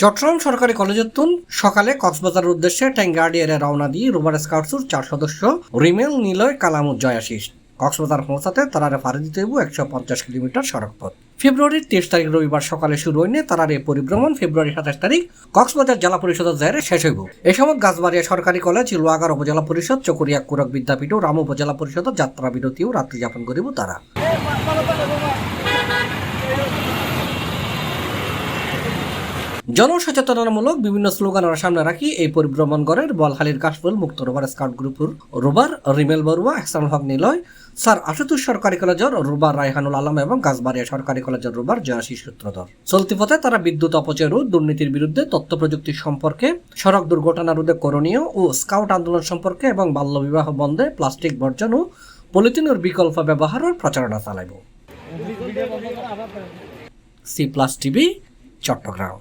চট্টগ্রাম সরকারি কলেজের সকালে কক্সবাজারের উদ্দেশ্যে ট্যাঙ্গার্ডিয়ারে রওনা দিয়ে রোভার স্কাউটসের 4 সদস্য রিমেল নিলয় কালামুজ্জয় আশিস কক্সবাজার পৌঁছাতে তারারে পাড়ি দিতে হইব 150 কিলোমিটার সড়ক পথ। ফেব্রুয়ারির 23 তারিখ রবিবার সকালে শুরু হইলে তারার এই পরিভ্রমণ ফেব্রুয়ারি 27 তারিখ কক্সবাজার জেলা পরিষদের জায়গায় শেষ হইব। এ সময় গাছবাড়িয়া সরকারি কলেজ, লোহাগাড়া উপজেলা পরিষদ, চকরিয়া কুরক বিদ্যাপীঠ ও রাম উপজেলা পরিষদের যাত্রা বিরতি ও রাত্রি যাপন করিব তারা। জনসচেতনতামূলক বিভিন্ন স্লোগানের সামনে রাখি এই পরিভ্রমণ করেন বলখালীর কাশফুল মুক্ত রোভার স্কাউট গ্রুপের রোভার রিমেল বড়ুয়া, এহসানুল হক নিলয়, স্যার আশুতোষ সরকারি কলেজের রোভার রায়হানুল আলম এবং গাছবাড়িয়া সরকারি কলেজের রোভার জয়াশী সূত্রধর। চলতি পথে তারা বিদ্যুৎ অপচয় রোধ, দুর্নীতির বিরুদ্ধে, তথ্য প্রযুক্তি সম্পর্কে, সড়ক দুর্ঘটনা রোধে করণীয় ও স্কাউট আন্দোলন সম্পর্কে এবং বাল্যবিবাহ বন্ধে, প্লাস্টিক বর্জন ও পলিথিনের বিকল্প ব্যবহারের প্রচারণা চালাইব। C+ TV, Chittagong.